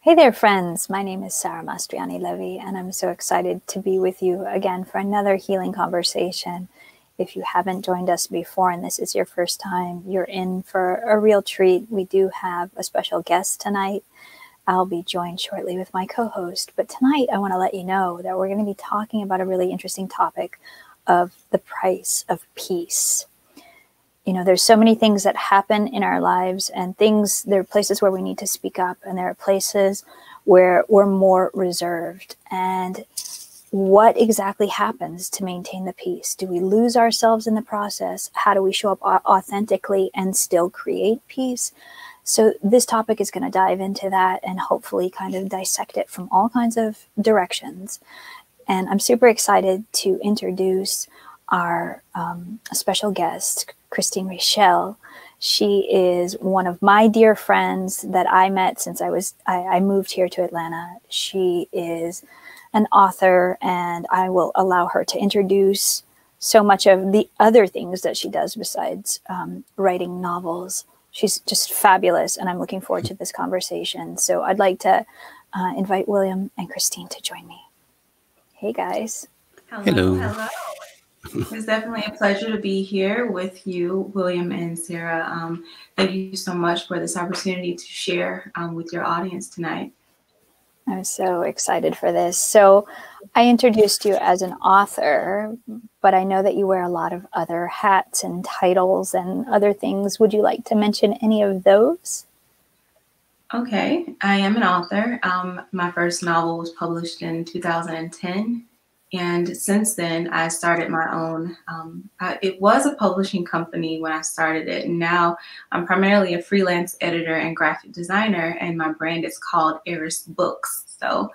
Hey there, friends. My name is Sarah Mastriani-Levi, and I'm so excited to be with you again for another healing conversation. If you haven't joined us before and this is your first time, you're in for a real treat. We do have a special guest tonight. I'll be joined shortly with my co-host, but tonight I want to let you know that we're going to be talking about a really interesting topic of the price of peace. You know, there's so many things that happen in our lives and there are places where we need to speak up and there are places where we're more reserved. And what exactly happens to maintain the peace? Do we lose ourselves in the process? How do we show up authentically and still create peace? So this topic is going to dive into that and hopefully kind of dissect it from all kinds of directions. And I'm super excited to introduce our special guest, RACHEAL. She is one of my dear friends that I met since I moved here to Atlanta. She is an author, and I will allow her to introduce so much of the other things that she does besides writing novels. She's just fabulous, and I'm looking forward to this conversation. So I'd like to invite William and Christine to join me. Hey, guys. Hello. It's definitely a pleasure to be here with you, William and Sarah. Thank you so much for this opportunity to share with your audience tonight. I'm so excited for this. So I introduced you as an author, but I know that you wear a lot of other hats and titles and other things. Would you like to mention any of those? Okay, I am an author. My first novel was published in 2010. And since then, I started my own. It was a publishing company when I started it. And now I'm primarily a freelance editor and graphic designer, and my brand is called Eris Books. So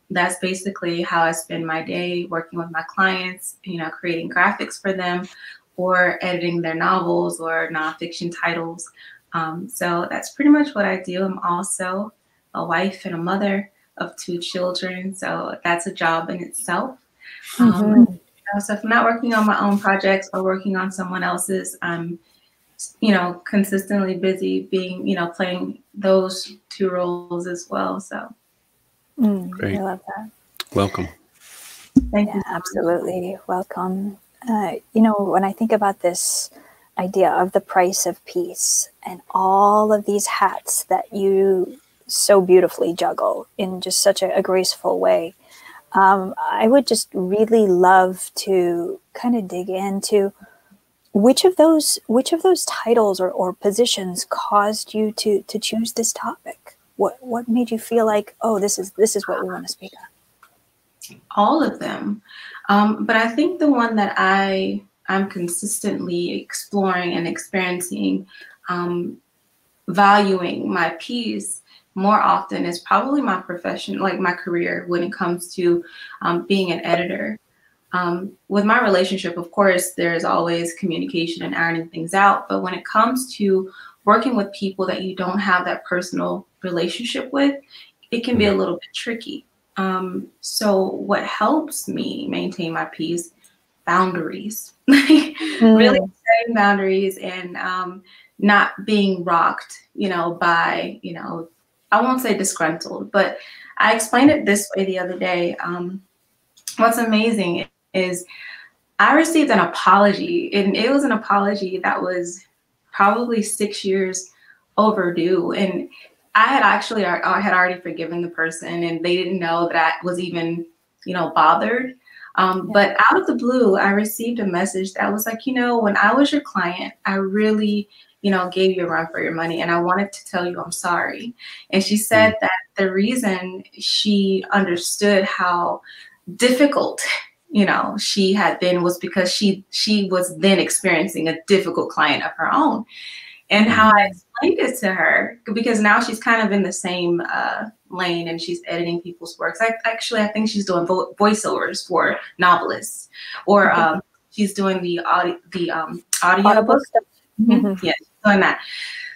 that's basically how I spend my day, working with my clients, creating graphics for them or editing their novels or nonfiction titles. So that's pretty much what I do. I'm also a wife and a mother of 2 children, so that's a job in itself. So if I'm not working on my own projects or working on someone else's, I'm consistently busy being playing those 2 roles as well. So great. I love that. Welcome. Thank you. Absolutely welcome. When I think about this idea of the price of peace and all of these hats that you so beautifully juggle in just such a graceful way. I would just really love to kind of dig into which of those titles or positions caused you to choose this topic. What made you feel like, oh, this is what we want to speak on? All of them, but I think the one that I'm consistently exploring and experiencing, valuing my peace more often is probably my profession, like my career, when it comes to being an editor. With my relationship, of course, there's always communication and ironing things out. But when it comes to working with people that you don't have that personal relationship with, it can be a little bit tricky. So what helps me maintain my peace? Boundaries. Really setting boundaries and not being rocked, by, I won't say disgruntled, but I explained it this way the other day. What's amazing is I received an apology, and it was an apology that was probably 6 years overdue. And I had already forgiven the person, and they didn't know that I was even, bothered. But out of the blue, I received a message that was like, when I was your client, I really gave you a run for your money. And I wanted to tell you I'm sorry. And she said that the reason she understood how difficult, she had been was because she was then experiencing a difficult client of her own. And how I explained it to her, because now she's kind of in the same lane and she's editing people's works. I think she's doing voiceovers for novelists, or she's doing the audio stuff. Yeah, she's doing that.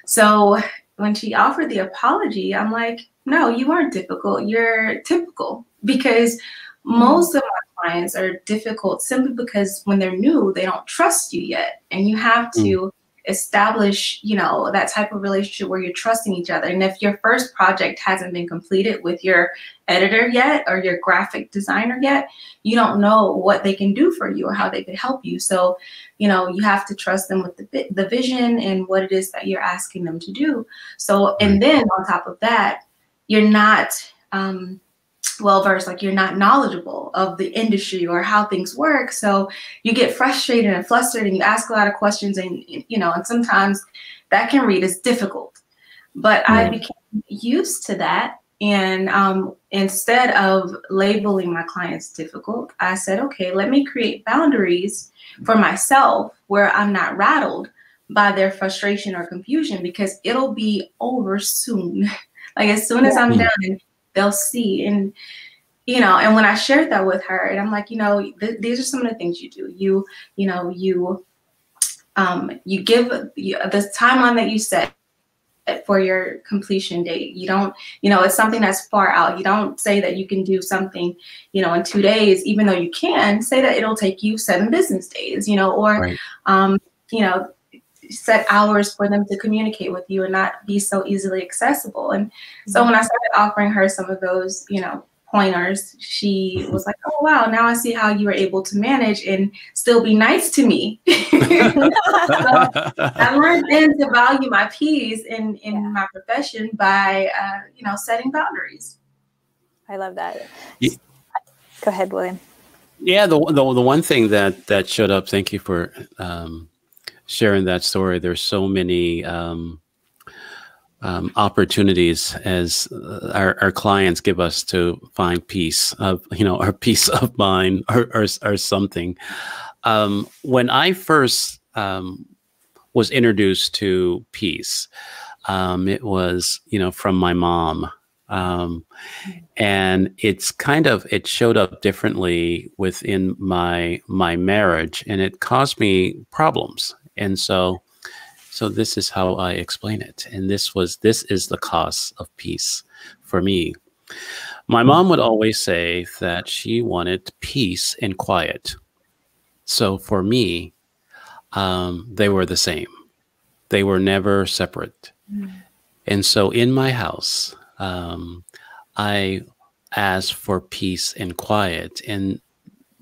So when she offered the apology, I'm like, no, you aren't difficult. You're typical, because most of my clients are difficult simply because when they're new, they don't trust you yet. And you have to establish, that type of relationship where you're trusting each other. And if your first project hasn't been completed with your editor yet or your graphic designer yet, you don't know what they can do for you or how they could help you. So, you have to trust them with the vision and what it is that you're asking them to do. So, and then on top of that, you're not well-versed, like you're not knowledgeable of the industry or how things work. So you get frustrated and flustered and you ask a lot of questions, and, and sometimes that can read as difficult. But I became used to that. And instead of labeling my clients difficult, I said, okay, let me create boundaries for myself where I'm not rattled by their frustration or confusion, because it'll be over soon. Like as soon as I'm done, they'll see. And, and when I shared that with her, and I'm like, these are some of the things you do. You give the timeline that you set for your completion date. You don't, it's something that's far out. You don't say that you can do something, in 2 days, even though you can say that it'll take you 7 business days, or, set hours for them to communicate with you and not be so easily accessible. And so when I started offering her some of those, pointers, she was like, oh, wow, now I see how you were able to manage and still be nice to me. So I learned then to value my peace in my profession by, setting boundaries. I love that. Go ahead, William. Yeah, the one thing that showed up, thank you for sharing that story. There's so many opportunities as our clients give us to find peace of, our peace of mind or something. When I first was introduced to peace, it was, from my mom. And it showed up differently within my marriage, and it caused me problems. And so this is how I explain it. And this is the cause of peace for me. My mom would always say that she wanted peace and quiet. So for me, they were the same. They were never separate. And so in my house, I asked for peace and quiet. And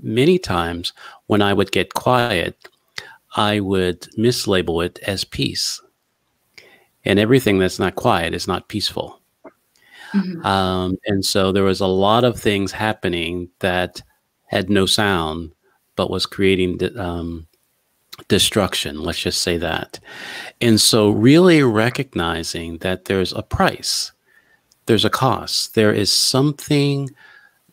many times when I would get quiet, I would mislabel it as peace. And everything that's not quiet is not peaceful. And so there was a lot of things happening that had no sound, but was creating destruction. Let's just say that. And so really recognizing that there's a price, there's a cost, there is something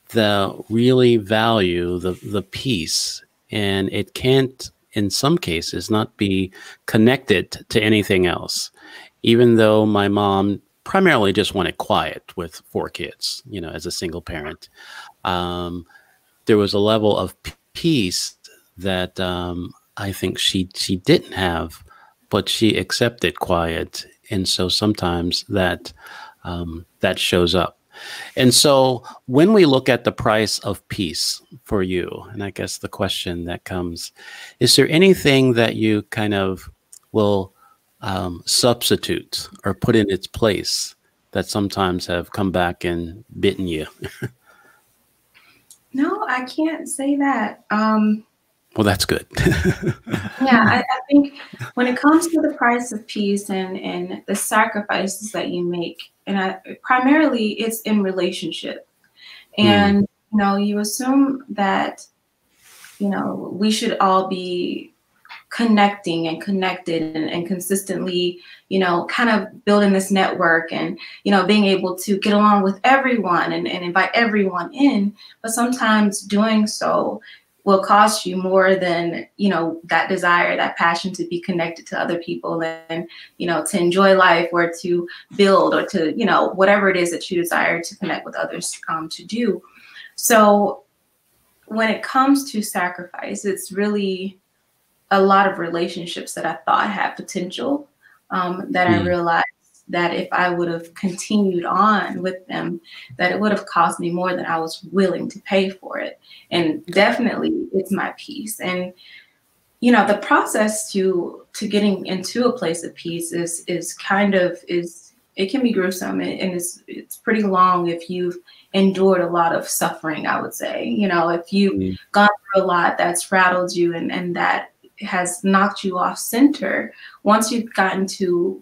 that really value the peace, and it can't, in some cases, not be connected to anything else. Even though my mom primarily just wanted quiet with 4 kids, as a single parent, there was a level of peace that I think she didn't have, but she accepted quiet. And so sometimes that shows up. And so when we look at the price of peace for you, and I guess the question that comes, is there anything that you kind of will substitute or put in its place that sometimes have come back and bitten you? No, I can't say that. Well, that's good. Yeah, I think when it comes to the price of peace and the sacrifices that you make, and primarily it's in relationship. And, you assume that, we should all be connecting and connected and consistently, kind of building this network and, being able to get along with everyone and invite everyone in. But sometimes doing so will cost you more than, that desire, that passion to be connected to other people and, to enjoy life or to build or to, whatever it is that you desire to connect with others to do. So when it comes to sacrifice, it's really a lot of relationships that I thought had potential that I realized that if I would have continued on with them, that it would have cost me more than I was willing to pay for it. And definitely it's my peace. And, the process to getting into a place of peace is kind of it can be gruesome, and it's pretty long if you've endured a lot of suffering, I would say. If you've gone through a lot that's rattled you and that has knocked you off center, once you've gotten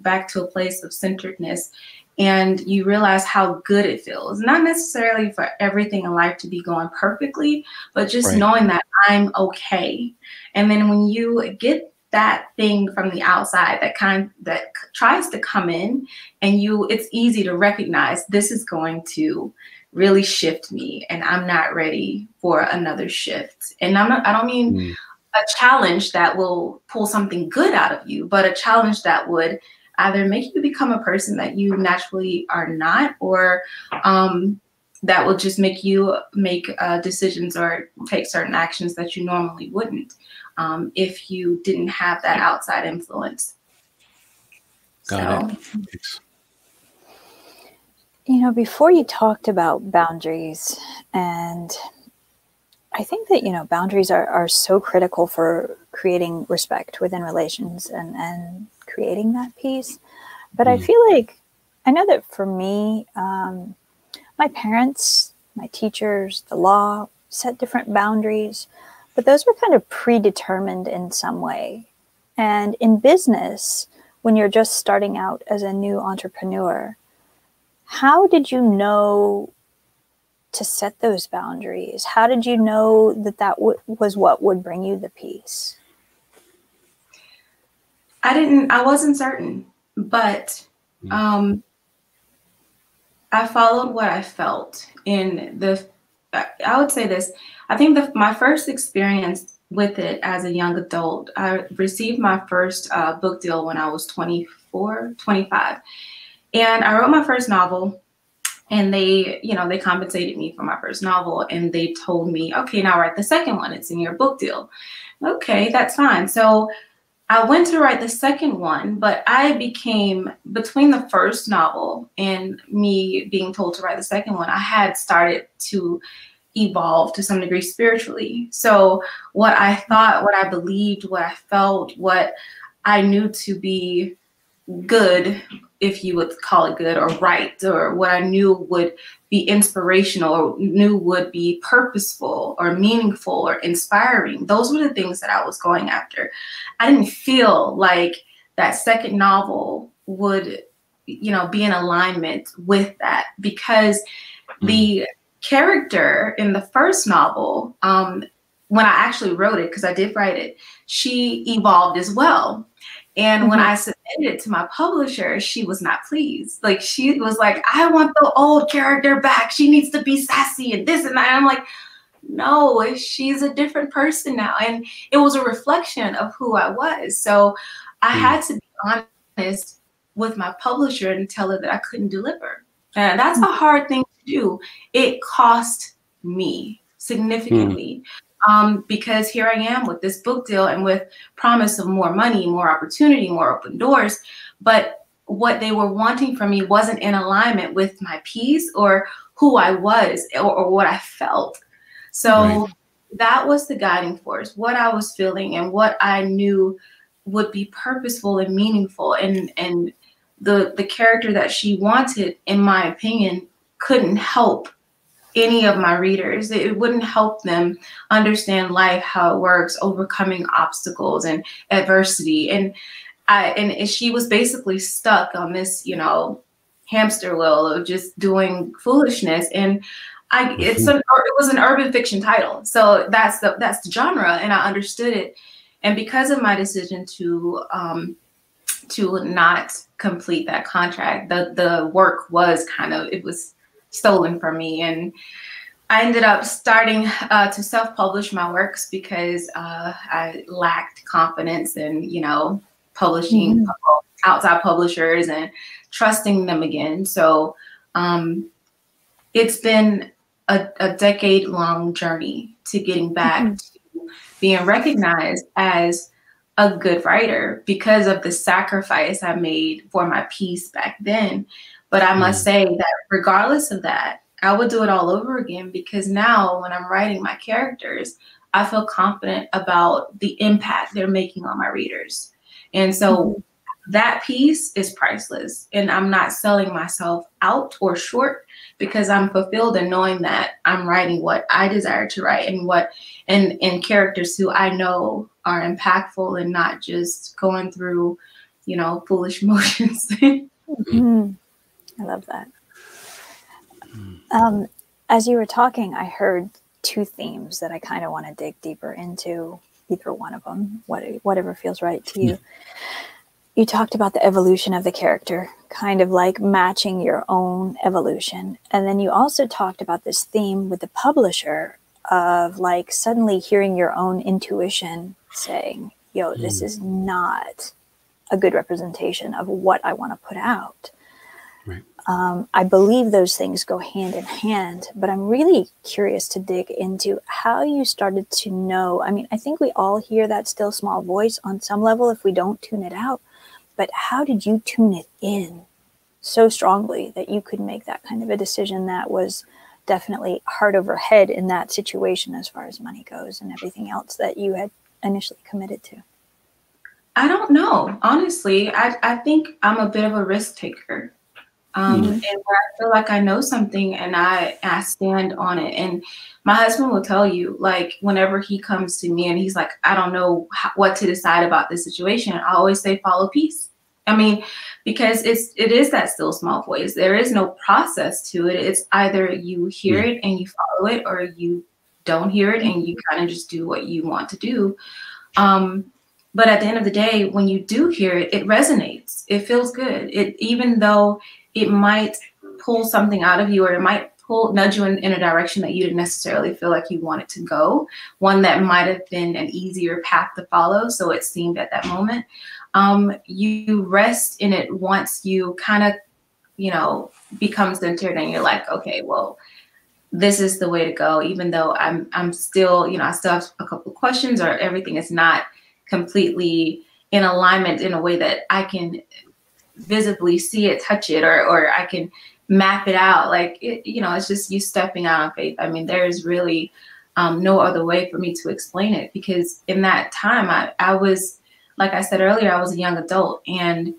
back to a place of centeredness and you realize how good it feels, not necessarily for everything in life to be going perfectly, but just knowing that I'm okay. And then when you get that thing from the outside that tries to come in, and it's easy to recognize this is going to really shift me and I'm not ready for another shift. And I don't mean a challenge that will pull something good out of you, but a challenge that would either make you become a person that you naturally are not, or that will just make you make decisions or take certain actions that you normally wouldn't if you didn't have that outside influence. Got it. Before you talked about boundaries, and I think that, boundaries are so critical for creating respect within relations and creating that peace. But I feel like, I know that for me, my parents, my teachers, the law set different boundaries, but those were kind of predetermined in some way. And in business, when you're just starting out as a new entrepreneur, how did you know to set those boundaries? How did you know that was what would bring you the peace? I wasn't certain, but I followed what I felt I would say this, I think my first experience with it as a young adult, I received my first book deal when I was 24, 25. And I wrote my first novel, and they compensated me for my first novel, and they told me, okay, now write the second one. It's in your book deal. Okay, that's fine. So I went to write the second one, but I became, between the first novel and me being told to write the second one, I had started to evolve to some degree spiritually. So what I thought, what I believed, what I felt, what I knew to be good, if you would call it good, or right, or what I knew would be inspirational, or knew would be purposeful or meaningful or inspiring, those were the things that I was going after. I didn't feel like that second novel would, be in alignment with that, because the character in the first novel, when I actually wrote it, because I did write it, she evolved as well. And when I submitted it to my publisher, she was not pleased. Like, she was like, I want the old character back. She needs to be sassy and this and that. And I'm like, no, she's a different person now. And it was a reflection of who I was. So I had to be honest with my publisher and tell her that I couldn't deliver. And that's a hard thing to do. It cost me significantly. Because here I am with this book deal and with promise of more money, more opportunity, more open doors. But what they were wanting from me wasn't in alignment with my peace or who I was or what I felt. So that was the guiding force, what I was feeling and what I knew would be purposeful and meaningful. And the character that she wanted, in my opinion, couldn't help any of my readers. It wouldn't help them understand life, how it works, overcoming obstacles and adversity. And she was basically stuck on this, hamster wheel of just doing foolishness. And it was an urban fiction title. So that's the genre, and I understood it. And because of my decision to not complete that contract, the work was it was stolen from me, and I ended up starting to self-publish my works because I lacked confidence in publishing outside publishers and trusting them again. So it's been a decade-long journey to getting back to being recognized as a good writer because of the sacrifice I made for my peace back then. But I must say that regardless of that, I would do it all over again, because now when I'm writing my characters, I feel confident about the impact they're making on my readers. And so that piece is priceless. And I'm not selling myself out or short, because I'm fulfilled in knowing that I'm writing what I desire to write, and characters who I know are impactful and not just going through, you know, foolish motions. Mm-hmm. I love that. As you were talking, I heard two themes that I kind of want to dig deeper into, either one of them, whatever feels right to you. You talked about the evolution of the character, kind of like matching your own evolution. And then you also talked about this theme with the publisher of like suddenly hearing your own intuition saying, yo, this is not a good representation of what I want to put out. Right. I believe those things go hand in hand, but I'm really curious to dig into how you started to know. I mean, I think we all hear that still small voice on some level if we don't tune it out, but how did you tune it in so strongly that you could make that kind of a decision that was definitely heart over head in that situation as far as money goes and everything else that you had initially committed to? I don't know. Honestly, I think I'm a bit of a risk taker. And where I feel like I know something and I stand on it. And my husband will tell you, like, whenever he comes to me and he's like, I don't know what to decide about this situation, I always say, follow peace. I mean, because it is that still small voice. There is no process to it. It's either you hear it and you follow it, or you don't hear it and you kind of just do what you want to do. But at the end of the day, when you do hear it, it resonates. It feels good. Even though it might pull something out of you, or it might nudge you in a direction that you didn't necessarily feel like you wanted to go, one that might have been an easier path to follow, so it seemed at that moment. You rest in it once you kind of, you know, become centered and you're like, okay, well, this is the way to go, even though I'm still, you know, I still have a couple of questions, or everything is not completely in alignment in a way that I can visibly see it, touch it, or I can map it out. Like, you know, it's just you stepping out on faith. I mean, there's really no other way for me to explain it, because in that time I was, like I said earlier, I was a young adult, and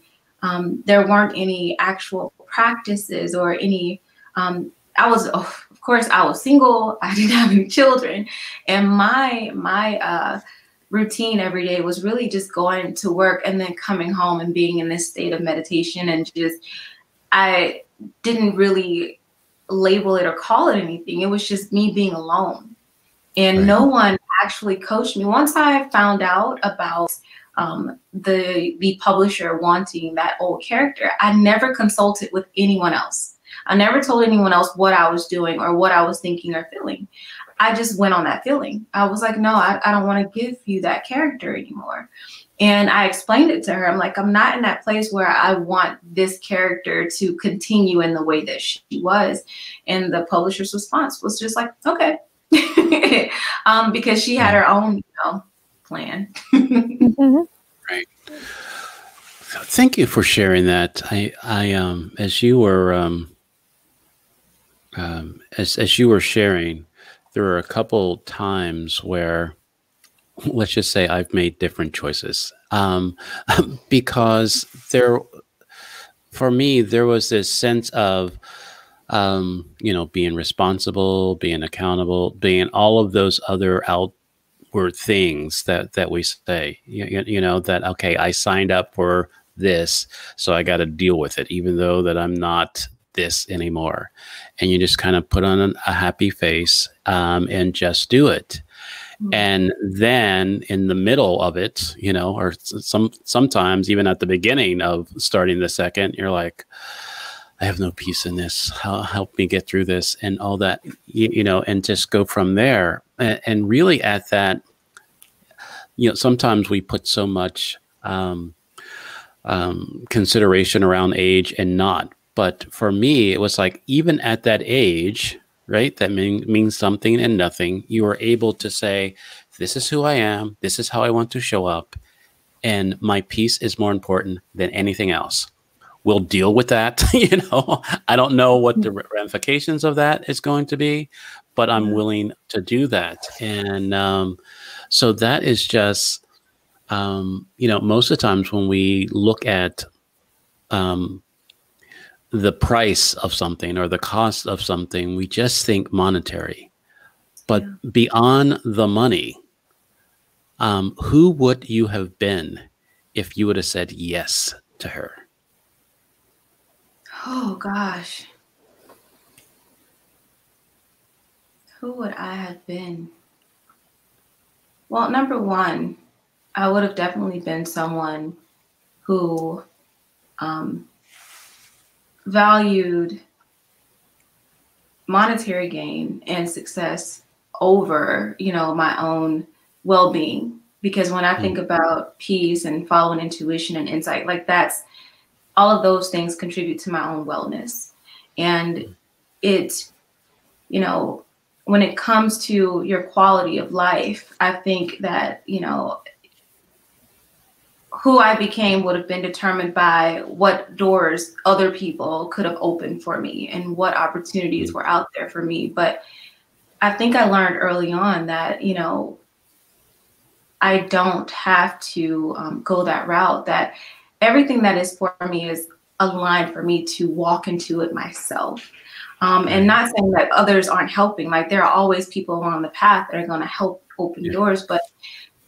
there weren't any actual practices or any, of course I was single. I didn't have any children. And my routine every day was really just going to work and then coming home and being in this state of meditation. And just, I didn't really label it or call it anything. It was just me being alone. And no one actually coached me. Once I found out about the publisher wanting that old character, I never consulted with anyone else. I never told anyone else what I was doing or what I was thinking or feeling. I just went on that feeling. I was like, no, I don't want to give you that character anymore. And I explained it to her. I'm like, I'm not in that place where I want this character to continue in the way that she was. And the publisher's response was just like, okay. Because she had her own, you know, plan. Right. Thank you for sharing that. I as you were as you were sharing, there were a couple times where, let's just say, I've made different choices, because for me, there was this sense of, you know, being responsible, being accountable, being all of those other outward things that we say, you know, that, okay, I signed up for this, so I got to deal with it, even though that I'm not this anymore. And you just kind of put on a happy face, and just do it. And then in the middle of it, you know, or sometimes even at the beginning of starting the second, you're like, I have no peace in this. Help me get through this, and all that, you know, and just go from there. And really at that, you know, sometimes we put so much consideration around age and not. But for me, it was like, even at that age, right, that means something and nothing, you are able to say, this is who I am. This is how I want to show up. And my peace is more important than anything else. we'll deal with that. You know, I don't know what the ramifications of that is going to be, but I'm willing to do that. And so that is just, you know, most of the times when we look at the price of something or the cost of something, we just think monetary. But beyond the money, who would you have been if you would have said yes to her? Oh, gosh. Who would I have been? Well, number one, I would have definitely been someone who valued monetary gain and success over, you know, my own well-being. Because when I think about peace and following intuition and insight, like that's all of those things contribute to my own wellness. And it, you know, when it comes to your quality of life, I think that, you know, who I became would have been determined by what doors other people could have opened for me and what opportunities were out there for me. But I think I learned early on that, you know, I don't have to go that route, that everything that is for me is aligned for me to walk into it myself. And not saying that others aren't helping, like there are always people along the path that are going to help open doors. But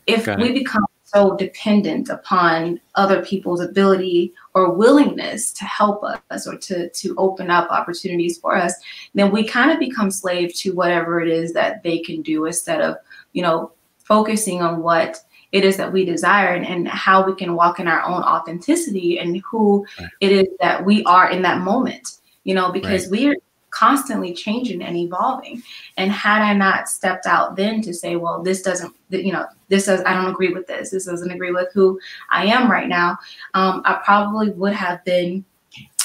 if we become so dependent upon other people's ability or willingness to help us or to open up opportunities for us, then we kind of become slave to whatever it is that they can do instead of, you know, focusing on what it is that we desire and how we can walk in our own authenticity and who it is that we are in that moment, you know, because we are constantly changing and evolving. And had I not stepped out then to say, well, this doesn't, you know, this does, I don't agree with this. This doesn't agree with who I am right now. I probably would have been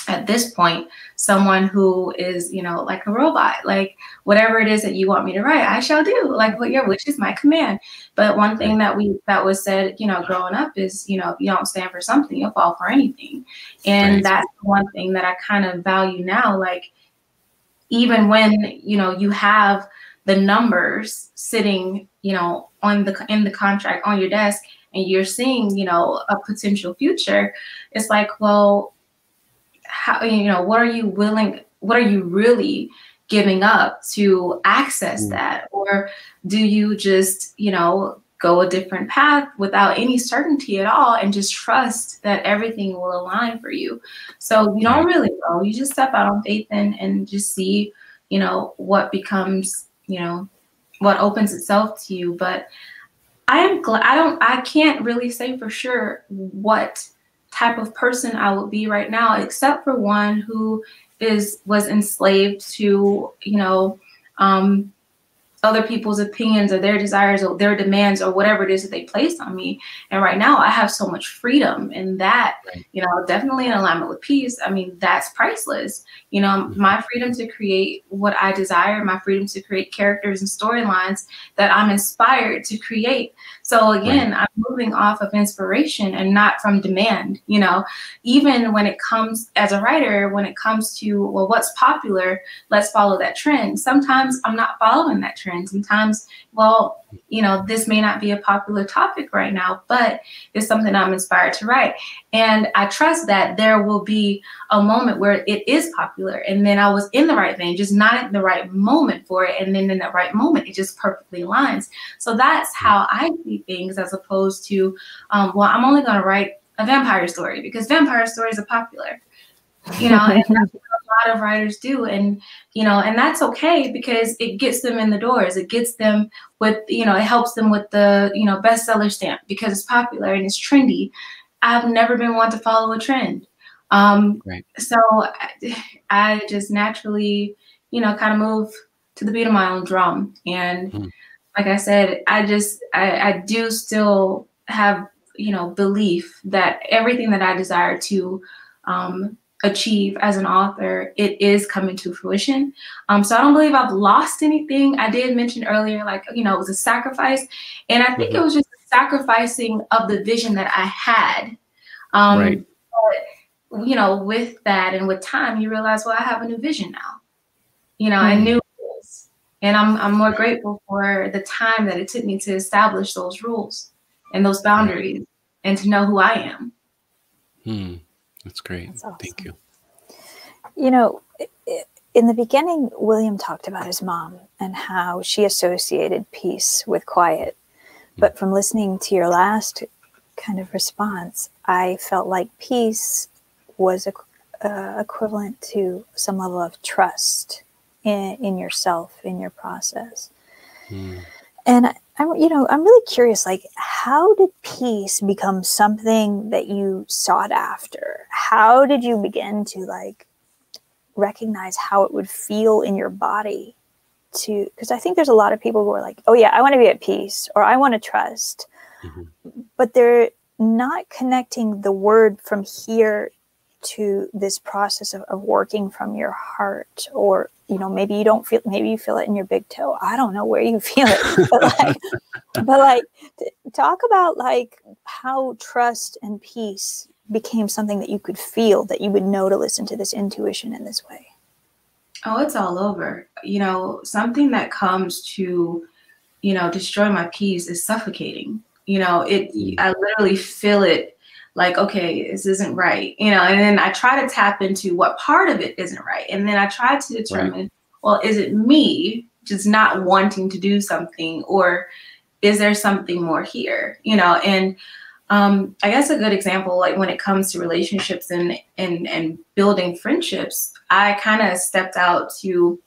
at this point someone who is, you know, like a robot, like whatever it is that you want me to write, I shall do, like what your wish is my command. But one thing that was said, you know, growing up is, you know, if you don't stand for something, you'll fall for anything. And that's one thing that I kind of value now. Like, even when, you know, you have the numbers sitting, you know, in the contract on your desk and you're seeing, you know, a potential future, it's like, well, how, you know, what are you really giving up to access that? Or do you just, you know, go a different path without any certainty at all and just trust that everything will align for you? So you don't really know. You just step out on faith and just see, you know, what becomes, you know, what opens itself to you. But I am glad, I can't really say for sure what type of person I would be right now, except for one who was enslaved to, you know, other people's opinions or their desires or their demands or whatever it is that they placed on me. And right now I have so much freedom, and that, you know, definitely in alignment with peace. I mean, that's priceless. You know, my freedom to create what I desire, my freedom to create characters and storylines that I'm inspired to create. So again, I'm moving off of inspiration and not from demand. You know, even when it comes as a writer, when it comes to, well, what's popular, let's follow that trend. Sometimes I'm not following that trend. Sometimes, well, you know, this may not be a popular topic right now, but it's something I'm inspired to write. And I trust that there will be a moment where it is popular. And then I was in the right vein, just not at the right moment for it. And then in the right moment, it just perfectly aligns. So that's how I see things, as opposed to, well, I'm only going to write a vampire story because vampire stories are popular. You know, and that's what a lot of writers do. And, you know, and that's okay because it gets them in the doors. It gets them with, you know, it helps them with the, you know, bestseller stamp because it's popular and it's trendy. I've never been one to follow a trend. So I just naturally, you know, kind of move to the beat of my own drum. And like I said, I do still have, you know, belief that everything that I desire to achieve as an author, it is coming to fruition. So I don't believe I've lost anything. I did mention earlier, like, you know, it was a sacrifice. And I think it was just a sacrificing of the vision that I had. But you know, with that and with time, you realize, well, I have a new vision now, you know, and new rules. And I'm more grateful for the time that it took me to establish those rules and those boundaries and to know who I am. That's great. That's awesome. Thank you. You know, in the beginning, William talked about his mom and how she associated peace with quiet. But from listening to your last kind of response, I felt like peace was equivalent to some level of trust in yourself, in your process. And I'm really curious, like, how did peace become something that you sought after? How did you begin to like recognize how it would feel in your body to, because I think there's a lot of people who are like, oh yeah, I want to be at peace, or I want to trust, but they're not connecting the word from here to this process of working from your heart. Or, you know, maybe you don't feel, maybe you feel it in your big toe. I don't know where you feel it, but like talk about like how trust and peace became something that you could feel, that you would know to listen to this intuition in this way. Oh, it's all over. You know, something that comes to, you know, destroy my peace is suffocating. You know, I literally feel it like, okay, this isn't right. You know, and then I try to tap into what part of it isn't right. And then I try to determine, well, is it me just not wanting to do something, or is there something more here? You know, and I guess a good example, like when it comes to relationships and building friendships, I kind of stepped out to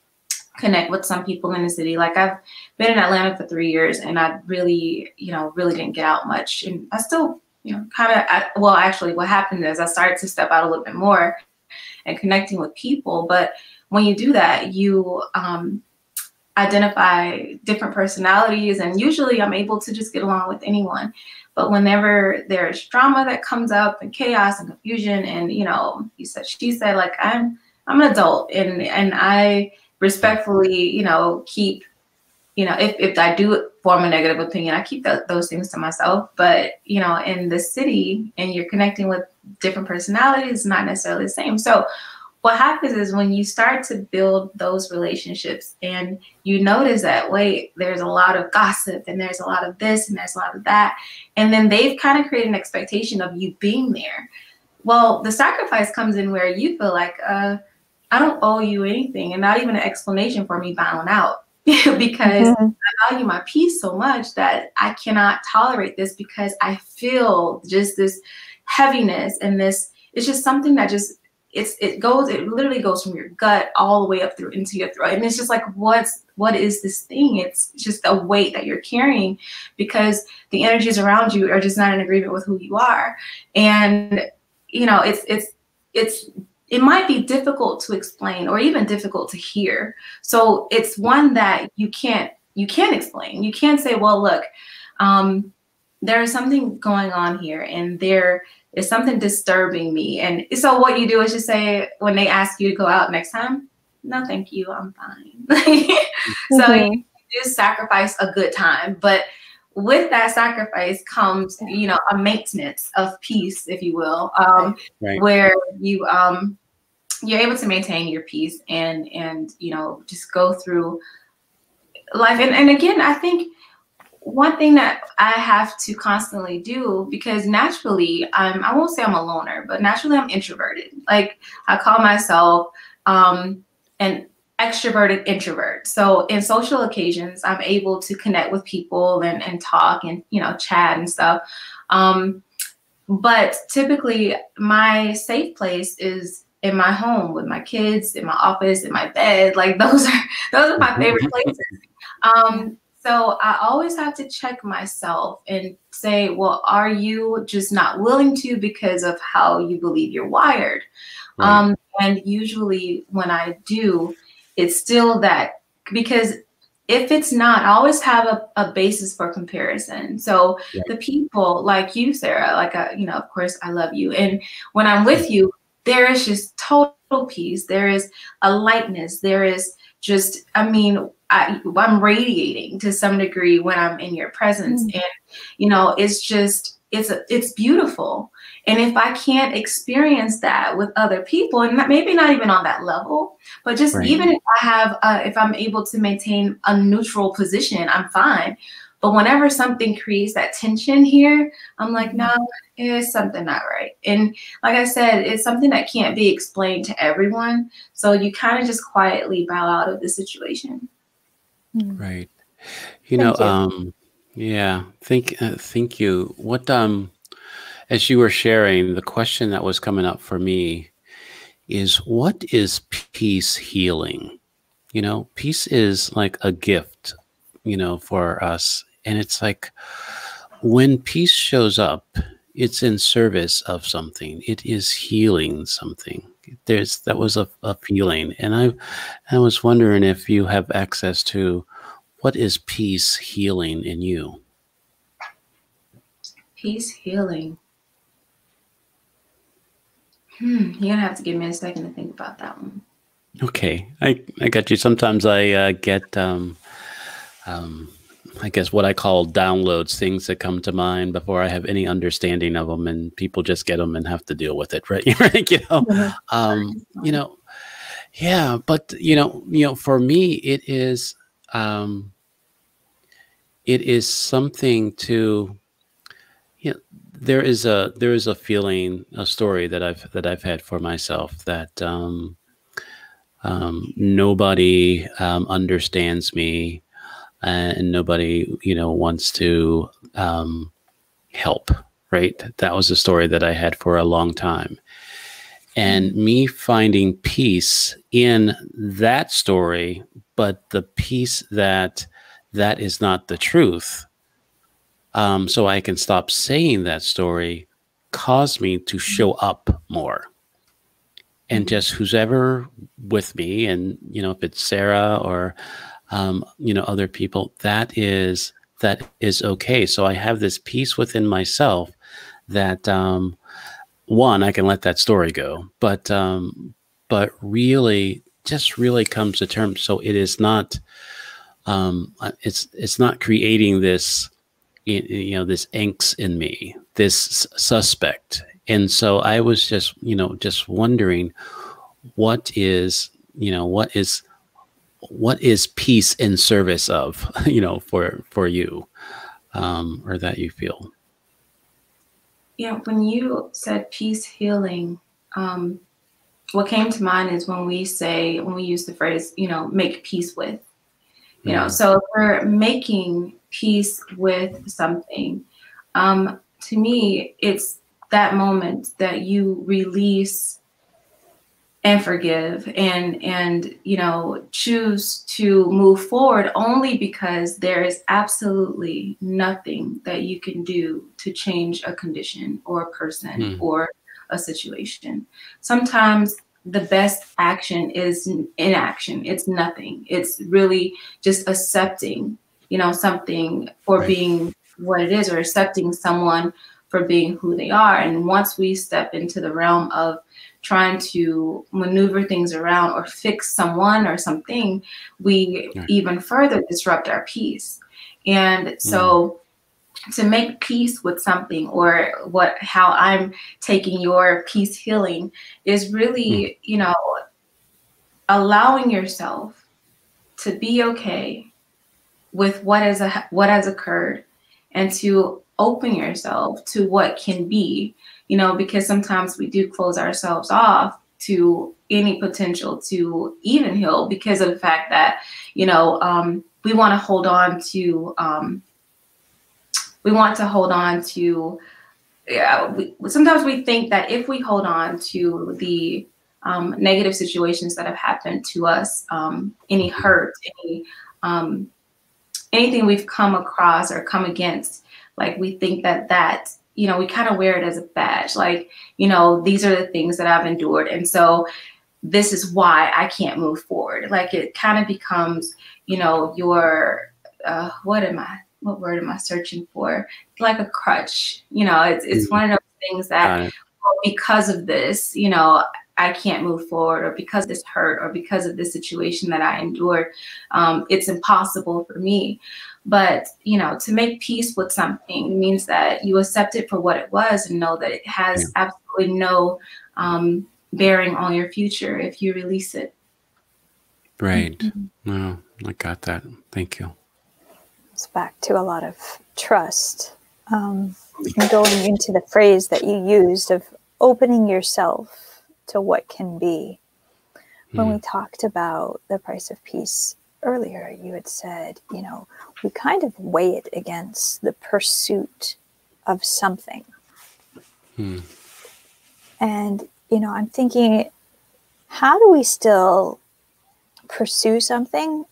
connect with some people in the city. Like I've been in Atlanta for 3 years, and I really, you know, really didn't get out much. And I still, you know, kind of, well, actually what happened is I started to step out a little bit more and connecting with people. But when you do that, you identify different personalities, and usually I'm able to just get along with anyone. But whenever there's drama that comes up and chaos and confusion, and, you know, he said, she said, like, I'm an adult, and I respectfully, you know, keep, you know, if I do form a negative opinion, I keep those things to myself. But, you know, in the city, and you're connecting with different personalities, it's not necessarily the same. So what happens is when you start to build those relationships and you notice that, wait, there's a lot of gossip, and there's a lot of this, and there's a lot of that. And then they've kind of created an expectation of you being there. Well, the sacrifice comes in where you feel like, I don't owe you anything, and not even an explanation for me bowing out. Because I value my peace so much that I cannot tolerate this, because I feel just this heaviness, and this, it's just something that just, it literally goes from your gut all the way up through into your throat. And it's just like, what is this thing? It's just a weight that you're carrying, because the energies around you are just not in agreement with who you are. And, you know, it might be difficult to explain, or even difficult to hear. So it's one that you can't explain. You can't say, well, look, there is something going on here, and there is something disturbing me. And so what you do is just say, when they ask you to go out next time, no, thank you, I'm fine. So you just sacrifice a good time. But with that sacrifice comes, you know, a maintenance of peace, if you will, where you, you're able to maintain your peace and, you know, just go through life. And again, I think one thing that I have to constantly do, because naturally, I won't say I'm a loner, but naturally I'm introverted. Like I call myself an extroverted introvert. So in social occasions, I'm able to connect with people and talk and, you know, chat and stuff. But typically my safe place is in my home with my kids, in my office, in my bed. Like those are my favorite places. So I always have to check myself and say, well, are you just not willing to because of how you believe you're wired? And usually when I do, it's still that, because if it's not, I always have a basis for comparison. So the people like you, Sarah, like, you know, of course I love you. And when I'm with you, there is just total peace. There is a lightness. There is just, I mean, I'm radiating to some degree when I'm in your presence. And, you know, it's just, it's beautiful. And if I can't experience that with other people, and maybe not even on that level, but just even if I have, if I'm able to maintain a neutral position, I'm fine. But whenever something creates that tension here, I'm like, no, it's something not right. And like I said, it's something that can't be explained to everyone. So you kind of just quietly bow out of the situation. Right. You know, yeah, thank you. What, as you were sharing, the question that was coming up for me is, what is peace healing? You know, peace is like a gift, you know, for us. And it's like, when peace shows up, it's in service of something. It is healing something. That was a feeling. And I was wondering if you have access to, what is peace healing in you? Peace healing. You're gonna have to give me a second to think about that one. Okay, I got you. Sometimes I get I guess what I call downloads, things that come to mind before I have any understanding of them, and people just get them and have to deal with it, right? You know, yeah. But you know, for me, it is something to, you know, there is a feeling, a story that I've had for myself, that nobody understands me, and nobody, you know, wants to help. Right. That was a story that I had for a long time. And me finding peace in that story, but the peace that is not the truth. So I can stop saying that story, caused me to show up more. And just who's ever with me, and, you know, if it's Sarah or, you know, other people, that is okay. So I have this peace within myself that, one, I can let that story go, but really comes to terms. So it is not, it's not creating this, you know, this angst in me, this suspect. And so I was just, you know, just wondering, what is peace in service of, you know, for you, or that you feel? Yeah, when you said peace healing, what came to mind is when we use the phrase, you know, make peace with, you know, so if we're making peace with something, to me, it's that moment that you release and forgive and you know, choose to move forward, only because there is absolutely nothing that you can do to change a condition or a person or a situation. Sometimes the best action is inaction. It's nothing. It's really just accepting, you know, something for being what it is, or accepting someone for being who they are. And once we step into the realm of trying to maneuver things around or fix someone or something, we even further disrupt our peace. And so to make peace with something, or how I'm taking your peace healing, is really, you know, allowing yourself to be okay with what has occurred, and to open yourself to what can be, you know, because sometimes we do close ourselves off to any potential to even heal, because of the fact that, you know, we want to hold on to, sometimes we think that if we hold on to the negative situations that have happened to us, any hurt, anything we've come across or come against, like, we think that, you know, we kind of wear it as a badge. Like, you know, these are the things that I've endured, and so this is why I can't move forward. Like, it kind of becomes, you know, your, what word am I searching for? Like a crutch, you know, it's one of those things that, well, because of this, you know, I can't move forward, or because of this hurt, or because of this situation that I endured, it's impossible for me. But, you know, to make peace with something means that you accept it for what it was and know that it has absolutely no bearing on your future if you release it. Right. No, I got that. Thank you. It's back to a lot of trust. And going into the phrase that you used of opening yourself to what can be. When we talked about the price of peace earlier, you had said, you know, we kind of weigh it against the pursuit of something. And, you know, I'm thinking, how do we still pursue something?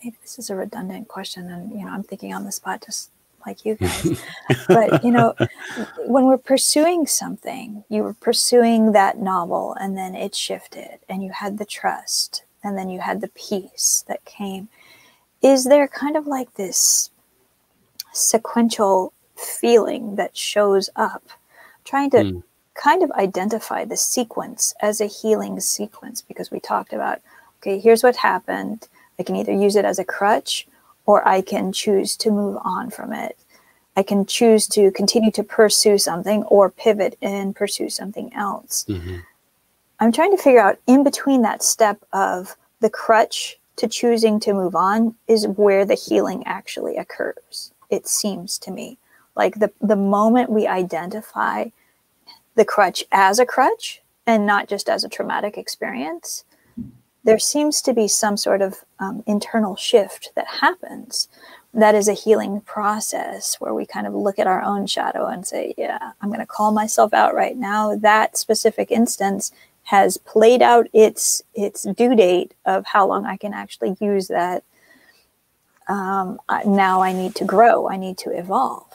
Maybe this is a redundant question, and, you know, I'm thinking on the spot just like you guys. But, you know, when we're pursuing something, you were pursuing that novel, and then it shifted, and you had the trust, and then you had the peace that came. Is there kind of like this sequential feeling that shows up? Trying to kind of identify the sequence as a healing sequence, because we talked about, okay, here's what happened. I can either use it as a crutch, or I can choose to move on from it. I can choose to continue to pursue something or pivot and pursue something else. I'm trying to figure out in between that step of the crutch to choosing to move on is where the healing actually occurs. It seems to me like the moment we identify the crutch as a crutch and not just as a traumatic experience, there seems to be some sort of internal shift that happens. That is a healing process where we kind of look at our own shadow and say, yeah, I'm going to call myself out right now. That specific instance has played out its due date of how long I can actually use that. Now I need to grow. I need to evolve.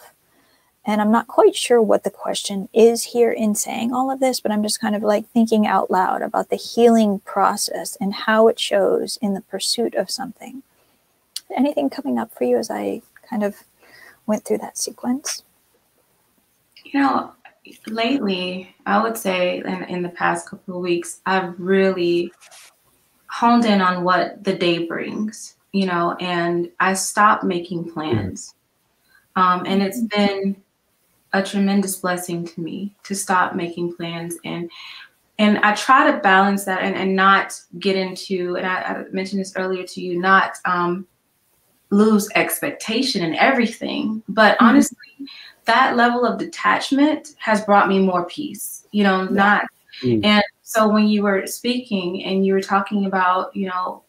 And I'm not quite sure what the question is here in saying all of this, but I'm just kind of like thinking out loud about the healing process and how it shows in the pursuit of something. Anything coming up for you as I kind of went through that sequence? You know, lately, I would say in the past couple of weeks, I've really honed in on what the day brings, you know, and I stopped making plans. And it's been a tremendous blessing to me to stop making plans. And I try to balance that and not get into, and I mentioned this earlier to you, not lose expectation in everything. But honestly, that level of detachment has brought me more peace, you know, not. And so when you were speaking and you were talking about, you know,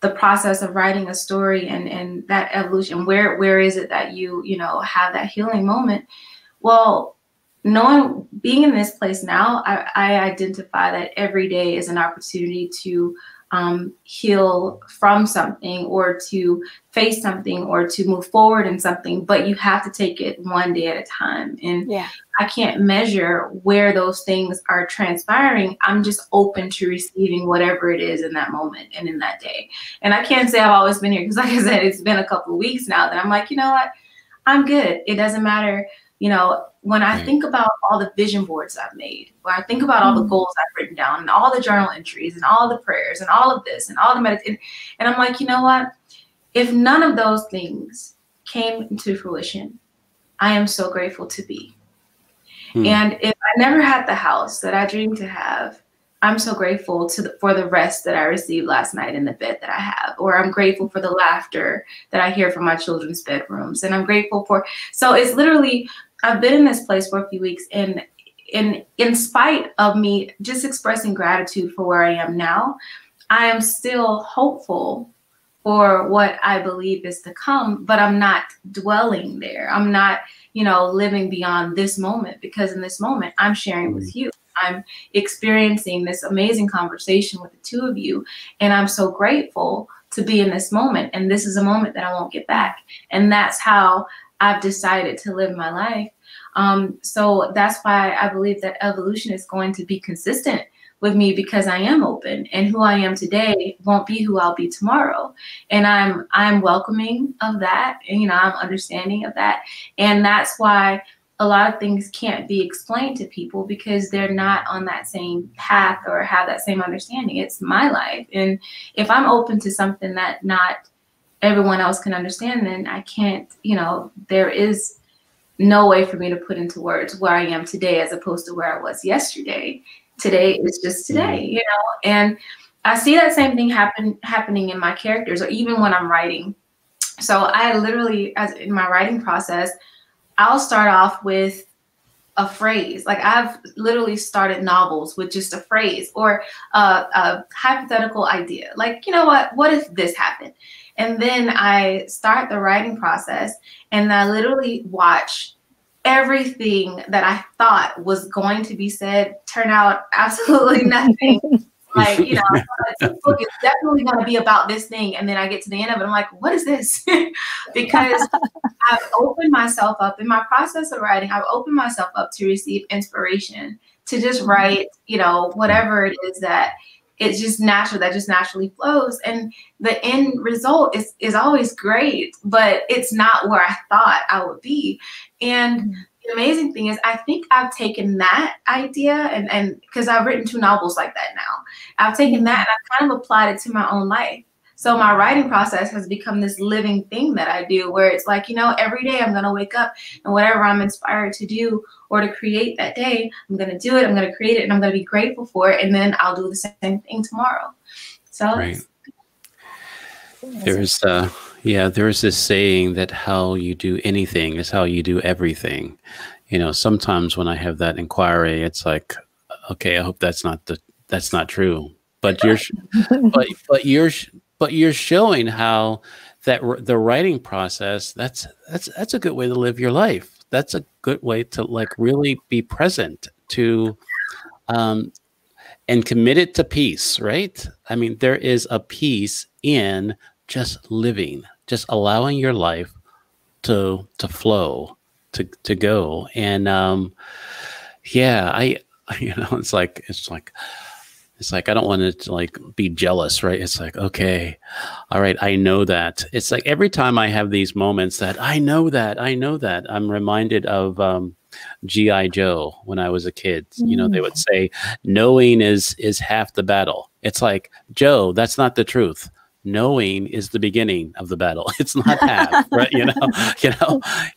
the process of writing a story and that evolution, where is it that you know, have that healing moment? Well, being in this place now, I identify that every day is an opportunity to heal from something, or to face something, or to move forward in something, but you have to take it one day at a time. And I can't measure where those things are transpiring. I'm just open to receiving whatever it is in that moment and in that day. And I can't say I've always been here, because like I said, it's been a couple of weeks now that I'm like, you know what, I'm good. It doesn't matter. You know, when I think about all the vision boards I've made, when I think about all the goals I've written down, and all the journal entries, and all the prayers, and all of this, and all the meditation, and I'm like, you know what? If none of those things came into fruition, I am so grateful to be. And if I never had the house that I dreamed to have, I'm so grateful for the rest that I received last night in the bed that I have, or I'm grateful for the laughter that I hear from my children's bedrooms. And I'm grateful for, so it's literally, I've been in this place for a few weeks, and in spite of me just expressing gratitude for where I am now, I am still hopeful for what I believe is to come, but I'm not dwelling there. I'm not, you know, living beyond this moment, because in this moment I'm sharing with you. I'm experiencing this amazing conversation with the two of you, and I'm so grateful to be in this moment. And this is a moment that I won't get back. And that's how I've decided to live my life. So that's why I believe that evolution is going to be consistent with me, because I am open, and who I am today won't be who I'll be tomorrow. And I'm welcoming of that, and, you know, I'm understanding of that. And that's why a lot of things can't be explained to people because they're not on that same path or have that same understanding. It's my life. And if I'm open to something that not everyone else can understand, then I can't, there is no way for me to put into words where I am today as opposed to where I was yesterday. Today is just today, and I see that same thing happening in my characters, or even when I'm writing. So I literally, as in my writing process, I'll start off with a phrase. Like I've literally started novels with just a phrase or a hypothetical idea. Like, what if this happened? And then I start the writing process and I literally watch everything that I thought was going to be said turn out absolutely nothing. Like, I thought this book is definitely going to be about this thing. And then I get to the end of it, I'm like, what is this? Because I've opened myself up in my process of writing. I've opened myself up to receive inspiration, to just write, whatever it is that it's just natural, that just naturally flows. And the end result is always great, but it's not where I thought I would be. And the amazing thing is, I think I've taken that idea and because I've written 2 novels like that now, I've taken that and I've kind of applied it to my own life. So my writing process has become this living thing that I do, where it's like, every day I'm going to wake up and whatever I'm inspired to do or to create that day, I'm going to do it. I'm going to create it and I'm going to be grateful for it. And then I'll do the same thing tomorrow. So right. There's this saying that how you do anything is how you do everything. Sometimes when I have that inquiry, it's like, okay, I hope that's not true. But you're showing how that the writing process, that's a good way to live your life. That's a good way to really be present to and committed to peace, right? I mean, there is a peace in just living, just allowing your life to flow, to go. And it's like I don't want it to be jealous, right? It's like, okay, all right, I know that. It's like every time I have these moments that I know that, I'm reminded of G.I. Joe when I was a kid. They would say, knowing is half the battle. It's like, Joe, that's not the truth. Knowing is the beginning of the battle. It's not half, right?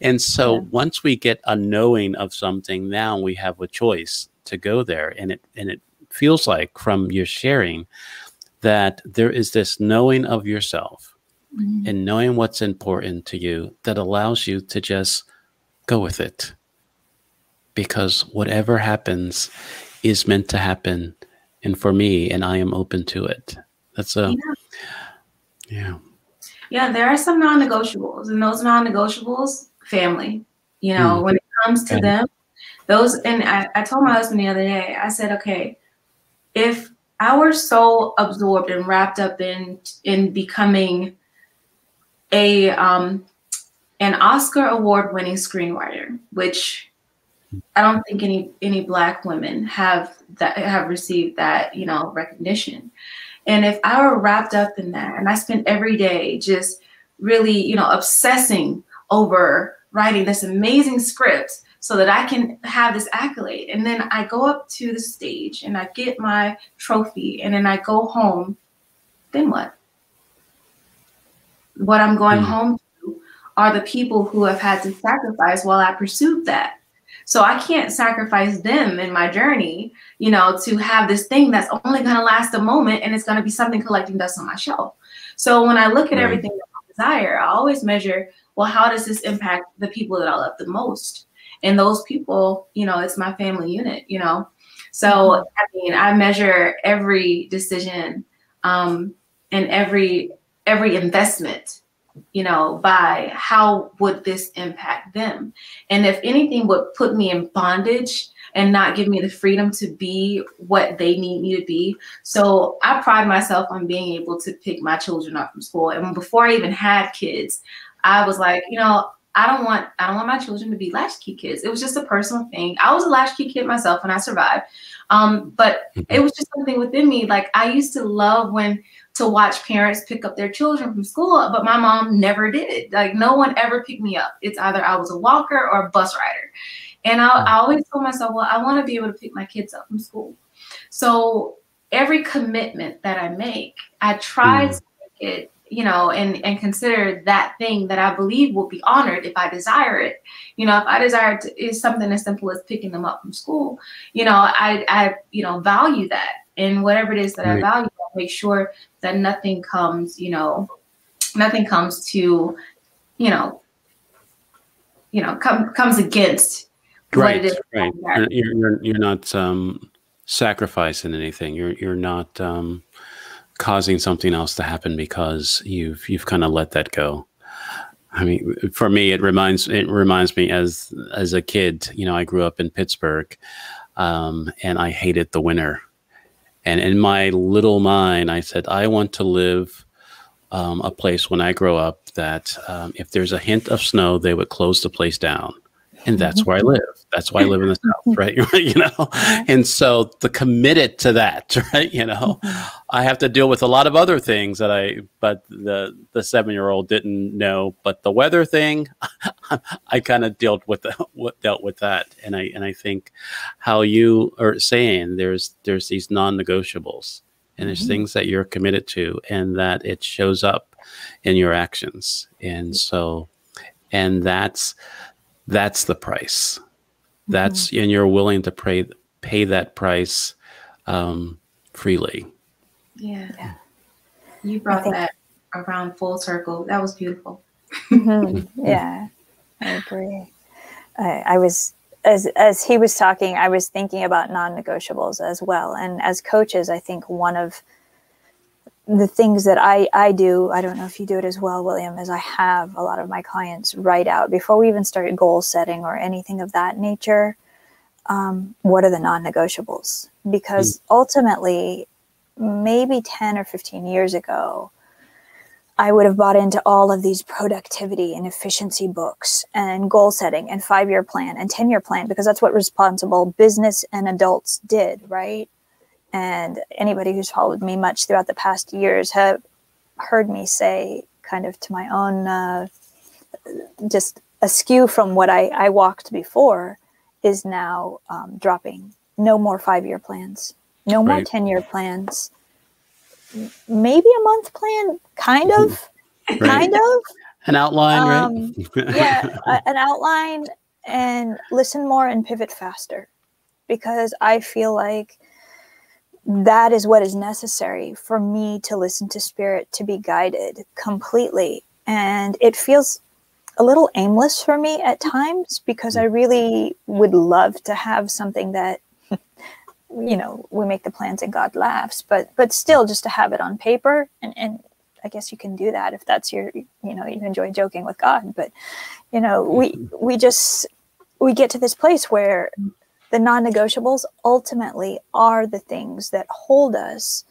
And so once we get a knowing of something, now we have a choice to go there. And it feels like from your sharing that there is this knowing of yourself and knowing what's important to you that allows you to just go with it, because whatever happens is meant to happen. And for me, and I am open to it. That's Yeah, there are some non-negotiables, and those non-negotiables, family, when it comes to them, those, and I told my husband the other day, I said, okay, if I were so absorbed and wrapped up in becoming an Oscar award-winning screenwriter, which I don't think any Black women have received that, recognition. And if I were wrapped up in that and I spent every day just really, obsessing over writing this amazing script so that I can have this accolade, and then I go up to the stage and I get my trophy and then I go home, then what? What I'm going home to are the people who have had to sacrifice while I pursued that. So I can't sacrifice them in my journey, to have this thing that's only going to last a moment and it's going to be something collecting dust on my shelf. So when I look at everything that I desire, I always measure, well, how does this impact the people that I love the most? And those people, it's my family unit, So, I measure every decision and every investment, by how would this impact them? And if anything would put me in bondage and not give me the freedom to be what they need me to be. So I pride myself on being able to pick my children up from school. And before I even had kids, I was like, I don't want my children to be latchkey kids. It was just a personal thing. I was a latchkey kid myself and I survived. But it was just something within me. Like I used to love to watch parents pick up their children from school, but my mom never did. Like no one ever picked me up. It's either I was a walker or a bus rider. And I always told myself, well, I want to be able to pick my kids up from school. So every commitment that I make, I try to make it, you know, and consider that thing that I believe will be honored if I desire it. You know, if I desire to, is something as simple as picking them up from school, you know, I you know, value that. And whatever it is that I value, I make sure that nothing comes, you know, nothing comes to, comes against what it is. Right. You're not sacrificing anything. You're not causing something else to happen because you've kind of let that go. I mean, for me, it reminds me as a kid. You know, I grew up in Pittsburgh, and I hated the winter. And in my little mind, I said, I want to live a place when I grow up that if there's a hint of snow, they would close the place down. And that's where I live. That's why I live in the South, right? You know, and so committed to that, right? You know, I have to deal with a lot of other things but the 7-year-old didn't know. But the weather thing, I kind of dealt with that. And I think how you are saying there's these non-negotiables, and there's things that you're committed to, and that it shows up in your actions, and so, and that's the price. That's and you're willing to pay that price freely. Yeah. You brought that around full circle. That was beautiful. Yeah, I agree. I was as he was talking, I was thinking about non-negotiables as well. And as coaches, I think one of the things that I do, I don't know if you do it as well, William, is I have a lot of my clients write out before we even start goal setting or anything of that nature. What are the non-negotiables? Because ultimately, maybe 10 or 15 years ago, I would have bought into all of these productivity and efficiency books and goal setting and 5-year plan and 10-year plan, because that's what responsible business and adults did, right? And anybody who's followed me much throughout the past years have heard me say, kind of to my own, just askew from what I walked before, is now dropping. No more 5-year plans, no more 10-year plans, maybe a month plan, kind of. An outline, right? Yeah, an outline, and listen more and pivot faster, because I feel like that is what is necessary for me to listen to spirit, to be guided completely. And it feels a little aimless for me at times, because I really would love to have something that, you know, we make the plans and God laughs, but still just to have it on paper. And I guess you can do that if that's your, you know, you enjoy joking with God. But, you know, we get to this place where the non-negotiables ultimately are the things that hold us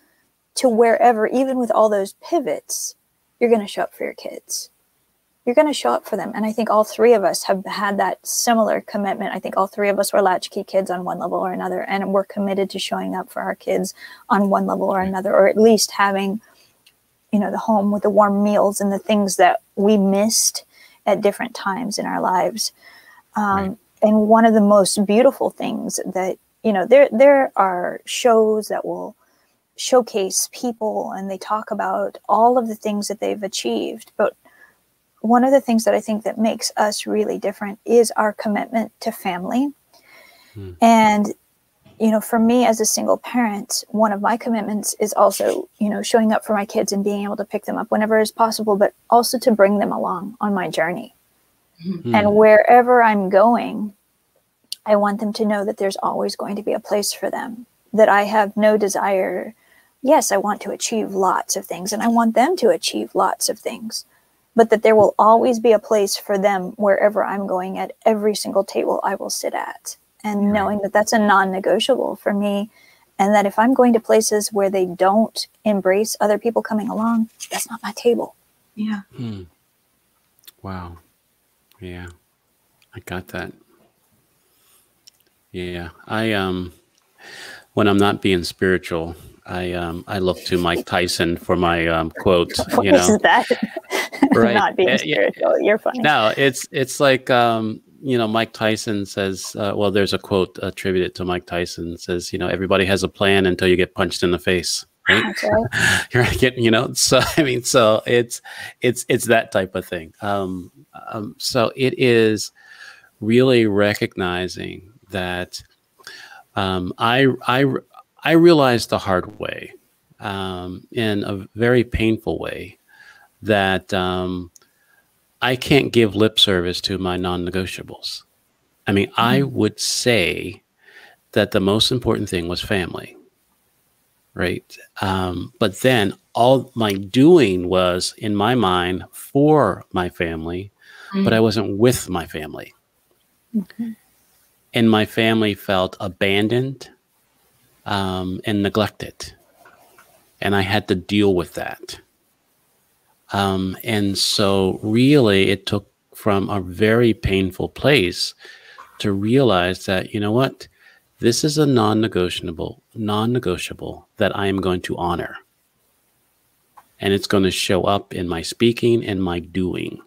to wherever, even with all those pivots, you're going to show up for your kids. You're going to show up for them. And I think all three of us have had that similar commitment. I think all three of us were latchkey kids on one level or another, and we're committed to showing up for our kids on one level or another, or at least having, you know, the home with the warm meals and the things that we missed at different times in our lives. And one of the most beautiful things that, you know, there are shows that will showcase people and they talk about all of the things that they've achieved. But one of the things that I think that makes us really different is our commitment to family. And, you know, for me as a single parent, one of my commitments is also, you know, showing up for my kids and being able to pick them up whenever is possible, but also to bring them along on my journey. And wherever I'm going, I want them to know that there's always going to be a place for them, that I have no desire. Yes, I want to achieve lots of things, and I want them to achieve lots of things, but that there will always be a place for them wherever I'm going. At every single table I will sit at, and knowing that that's a non-negotiable for me, and that if I'm going to places where they don't embrace other people coming along, that's not my table. Yeah. Wow. Yeah, I got that. Yeah, I when I'm not being spiritual, I look to Mike Tyson for my quote. What is that? Right? Not being spiritual. You're funny. No, it's like Mike Tyson says, well, there's a quote attributed to Mike Tyson says, everybody has a plan until you get punched in the face. Right. That's right. You're getting, so I mean, so it's that type of thing. So it is really recognizing that I realized the hard way, in a very painful way, that I can't give lip service to my non-negotiables. I mean, I would say that the most important thing was family, right? But then all my doing was, in my mind, for my family, but I wasn't with my family. And my family felt abandoned and neglected. And I had to deal with that. And so really it took from a very painful place to realize that, you know what, this is a non-negotiable that I am going to honor. And it's going to show up in my speaking and my doing.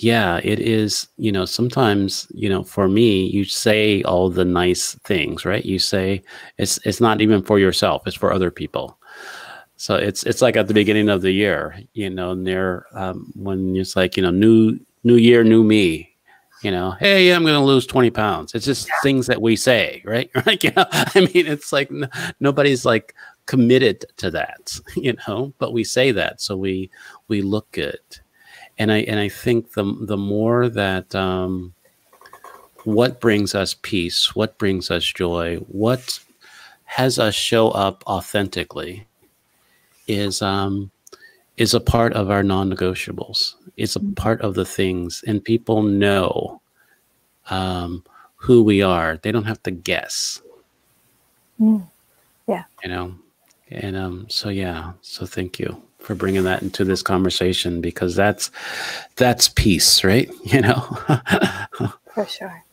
Yeah, it is, sometimes, for me, you say all the nice things, right? You say it's not even for yourself, it's for other people. So it's like at the beginning of the year, near when it's like, new year, new me, hey, I'm going to lose 20 pounds. It's just things that we say, right? Like, I mean, it's like nobody's like committed to that, but we say that. So we look good. And I think the more that what brings us peace, what brings us joy, what has us show up authentically is a part of our non-negotiables. It's a part of the things, and people know who we are. They don't have to guess. Yeah. And so yeah. So thank you for bringing that into this conversation, because that's peace, right? For sure.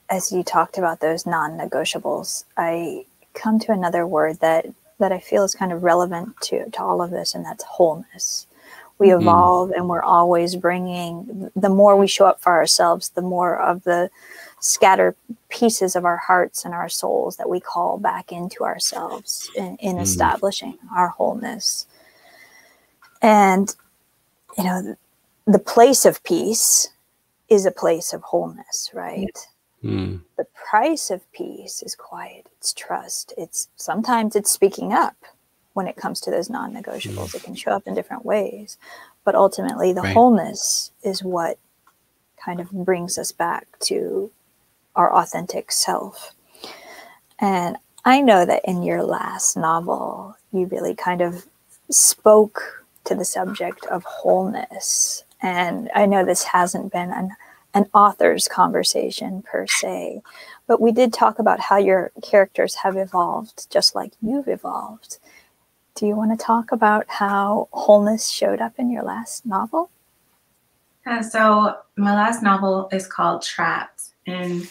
As you talked about those non-negotiables, I come to another word that I feel is kind of relevant to all of this, and that's wholeness. We evolve, and we're always bringing, the more we show up for ourselves, the more of the scattered pieces of our hearts and our souls that we call back into ourselves in establishing our wholeness. And, the place of peace is a place of wholeness, right? The price of peace is quiet. It's trust. Sometimes it's speaking up when it comes to those non-negotiables. It can show up in different ways, but ultimately the wholeness is what kind of brings us back to our authentic self. And I know that in your last novel, you really kind of spoke to the subject of wholeness. And I know this hasn't been an author's conversation per se, but we did talk about how your characters have evolved just like you've evolved. Do you want to talk about how wholeness showed up in your last novel? So my last novel is called Trapped. And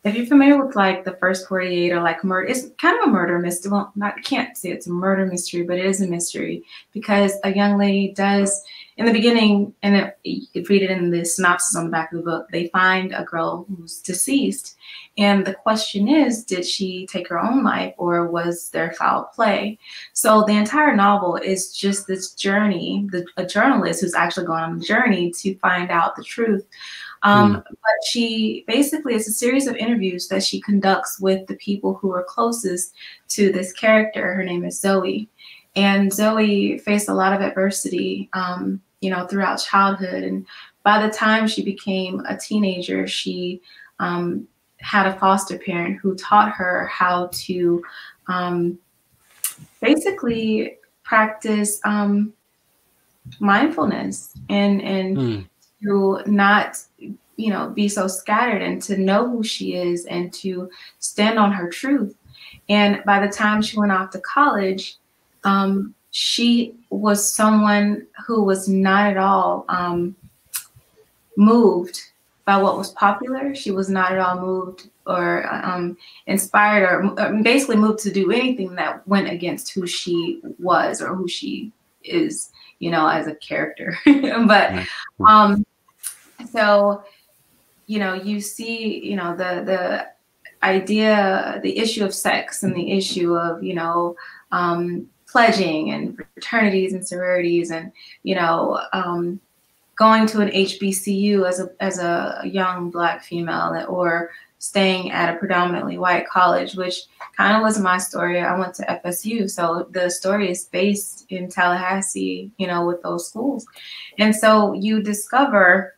if you're familiar with like the first 48 or like murder, it's kind of a murder mystery. Well, I can't say it's a murder mystery, but it is a mystery because a young lady does, in the beginning, and you could read it in the synopsis on the back of the book, they find a girl who's deceased. And the question is, did she take her own life or was there foul play? So the entire novel is just this journey, a journalist who's actually going on a journey to find out the truth. But she basically, it's a series of interviews that she conducts with the people who are closest to this character. Her name is Zoe. And Zoe faced a lot of adversity, throughout childhood. And by the time she became a teenager, she had a foster parent who taught her how to basically practice mindfulness and to not, be so scattered and to know who she is and to stand on her truth. And by the time she went off to college, she was someone who was not at all moved by what was popular. She was not at all moved or inspired or basically moved to do anything that went against who she was or who she is, you know, as a character. But so, you know, you see, you know, the idea, the issue of sex and the issue of, you know, pledging and fraternities and sororities and, you know, going to an HBCU as a young Black female, or staying at a predominantly white college, which kind of was my story. I went to FSU, so the story is based in Tallahassee, you know, with those schools. And so you discover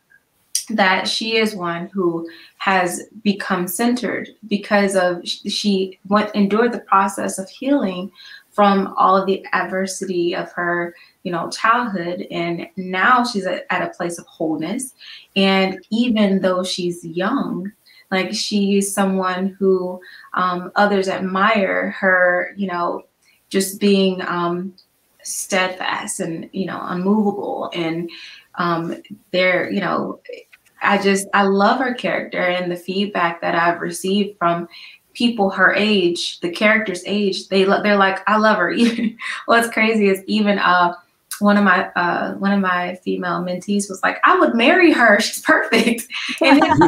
that she is one who has become centered because of she endured the process of healing from all of the adversity of her, you know, childhood, and now she's at a place of wholeness. And even though she's young, like, she's someone who others admire her, you know, just being steadfast and, you know, unmovable. And they're, you know, I love her character, and the feedback that I've received from people her age, the character's age, they're like, I love her. What's crazy is even one of my female mentees was like, I would marry her. She's perfect. And it's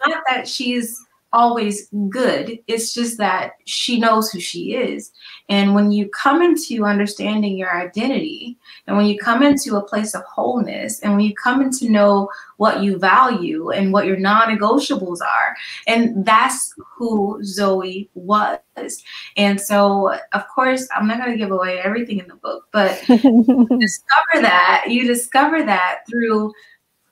not that she's always good. It's just that she knows who she is. And when you come into understanding your identity, and when you come into a place of wholeness, and when you come into know what you value and what your non-negotiables are, and that's who Zoe was. And so, of course, I'm not going to give away everything in the book, but you discover that through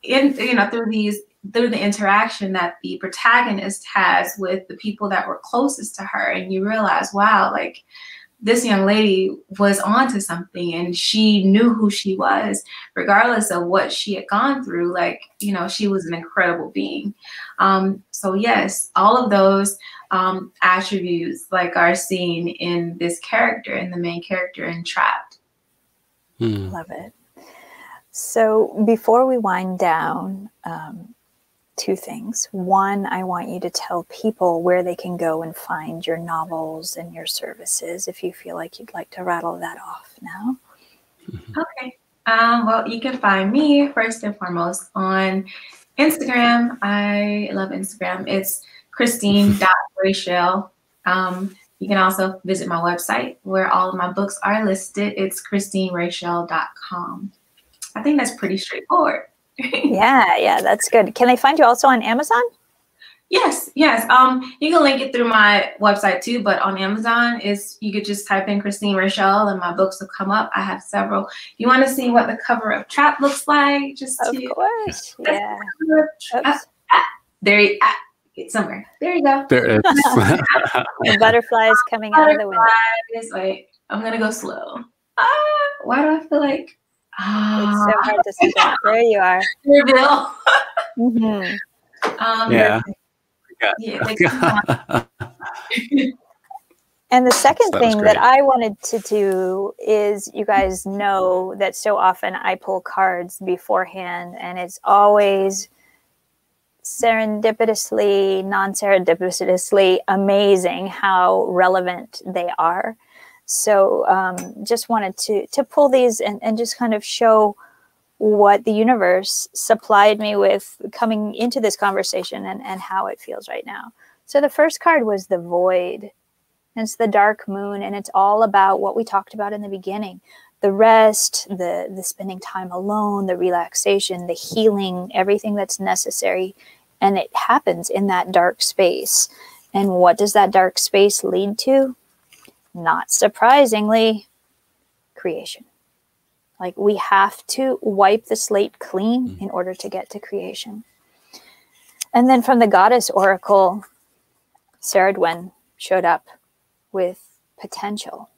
the interaction that the protagonist has with the people that were closest to her. And you realize, wow, like, this young lady was onto something, and she knew who she was, regardless of what she had gone through. Like, you know, she was an incredible being. So yes, all of those attributes, like, are seen in this character, in the main character in Trapped. Love it. So before we wind down, two things. One, I want you to tell people where they can go and find your novels and your services, if you feel like you'd like to rattle that off now. Okay. Well, you can find me first and foremost on Instagram. I love Instagram. It's Christine.RACHEAL. You can also visit my website where all of my books are listed. It's ChristineRACHEAL.com. I think that's pretty straightforward. Yeah, that's good. Can they find you also on Amazon? Yes. You can link it through my website too, but on Amazon you could just type in Christine RACHEAL and my books will come up. I have several. If you want to see what the cover of Trap looks like, of course. Yeah. It's somewhere. There you go. There it is. The butterflies coming out of the window. Wait, I'm gonna go slow. Why do I feel like it's so hard to see that. There you are. Bill. Yeah. And the second thing that I wanted to do is, you guys know that so often I pull cards beforehand, and it's always serendipitously, non-serendipitously amazing how relevant they are. So just wanted to pull these and just kind of show what the universe supplied me with coming into this conversation and how it feels right now. So the first card was the Void. And it's the dark moon, and it's all about what we talked about in the beginning. The rest, the spending time alone, the relaxation, the healing, everything that's necessary. And it happens in that dark space. And what does that dark space lead to? Not surprisingly, creation. Like, we have to wipe the slate clean in order to get to creation. And then from the Goddess Oracle, Sarah Dwen showed up with potential,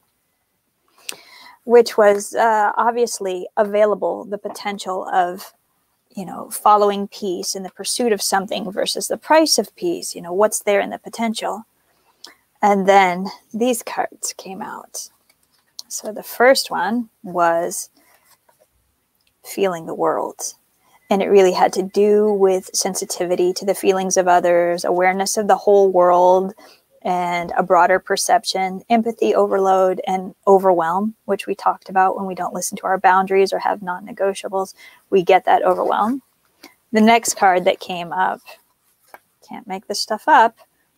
which was obviously available, the potential of, following peace and the pursuit of something versus the price of peace, what's there in the potential. And then these cards came out. So the first one was feeling the world. And it really had to do with sensitivity to the feelings of others, awareness of the whole world, and a broader perception, empathy overload, and overwhelm, which we talked about when we don't listen to our boundaries or have non-negotiables. We get that overwhelm. The next card that came up, can't make this stuff up,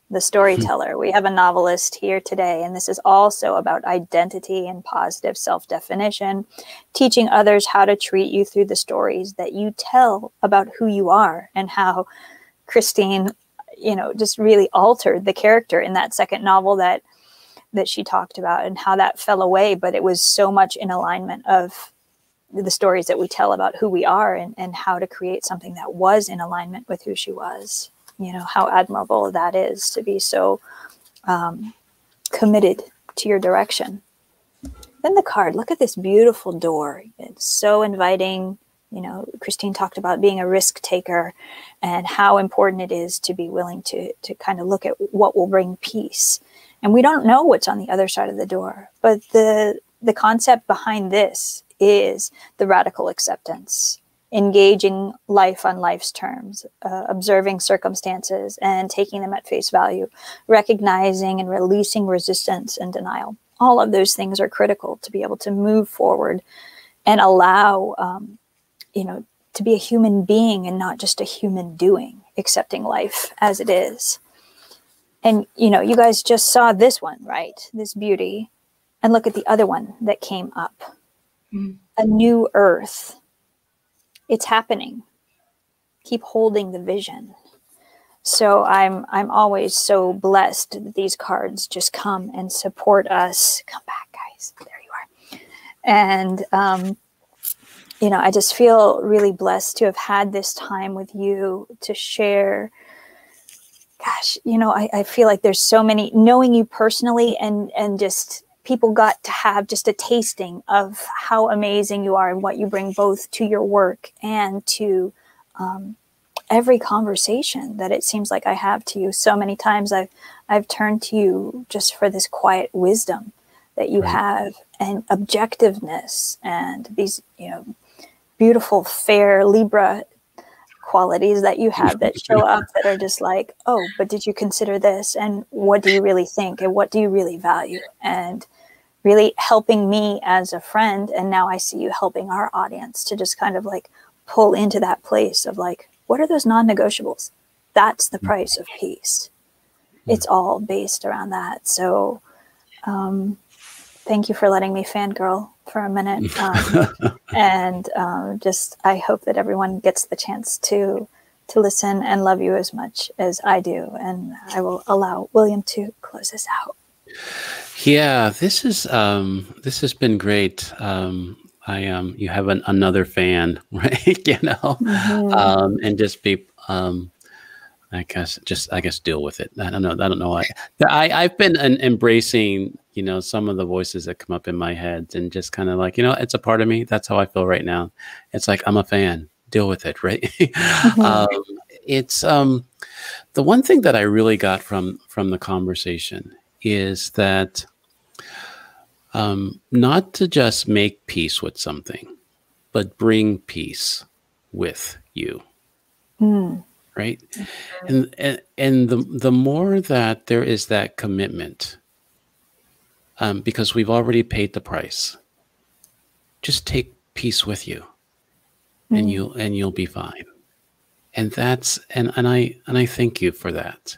the storyteller. We have a novelist here today, and this is also about identity and positive self-definition, teaching others how to treat you through the stories that you tell about who you are, and how Christine, just really altered the character in that second novel that she talked about, and how that fell away, but it was so much in alignment of the stories that we tell about who we are, and how to create something that was in alignment with who she was. How admirable that is, to be so committed to your direction. Then the card, look at this beautiful door. It's so inviting. Christine talked about being a risk taker and how important it is to be willing to kind of look at what will bring peace. And we don't know what's on the other side of the door, but the concept behind this is the radical acceptance, engaging life on life's terms, observing circumstances and taking them at face value, recognizing and releasing resistance and denial. All of those things are critical to be able to move forward and allow, to be a human being and not just a human doing, accepting life as it is. And, you guys just saw this one, right? This beauty. And look at the other one that came up. A new earth. It's happening. Keep holding the vision. So I'm always so blessed that these cards just come and support us. Come back, guys. There you are. And, I just feel really blessed to have had this time with you to share. Gosh, I feel like there's so many, knowing you personally, and just people got to have just a tasting of how amazing you are and what you bring both to your work and to every conversation that it seems like I have to you. So many times I've turned to you just for this quiet wisdom that you have, and objectiveness, and these, beautiful, fair Libra qualities that you have that show up, that are just like, oh, but did you consider this? And what do you really think? And what do you really value? And really helping me as a friend. And now I see you helping our audience to just kind of like pull into that place of like, what are those non-negotiables? That's the price of peace. It's all based around that. So thank you for letting me fangirl for a minute. And just, I hope that everyone gets the chance to listen and love you as much as I do. And I will allow William to close this out. Yeah, this has been great. You have another fan, right? And just be, I guess deal with it. I don't know. I've been embracing, some of the voices that come up in my head, and just kind of like, it's a part of me. That's how I feel right now. It's like, I'm a fan. Deal with it, right? It's the one thing that I really got from the conversation is that not to just make peace with something, but bring peace with you. Right. And the more that there is that commitment, because we've already paid the price, just take peace with you, and you'll be fine. And that's, and I thank you for that.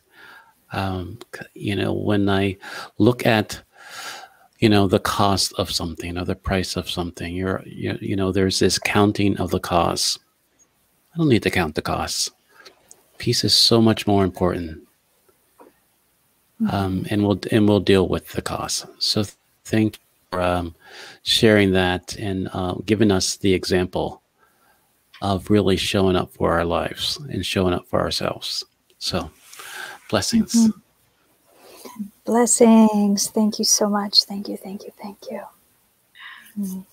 When I look at, the cost of something or the price of something, there's this counting of the costs. I don't need to count the costs. Peace is so much more important, and we'll deal with the costs. So thank you for sharing that, and giving us the example of really showing up for our lives and showing up for ourselves. So blessings. Blessings. Thank you so much. Thank you. Thank you. Thank you.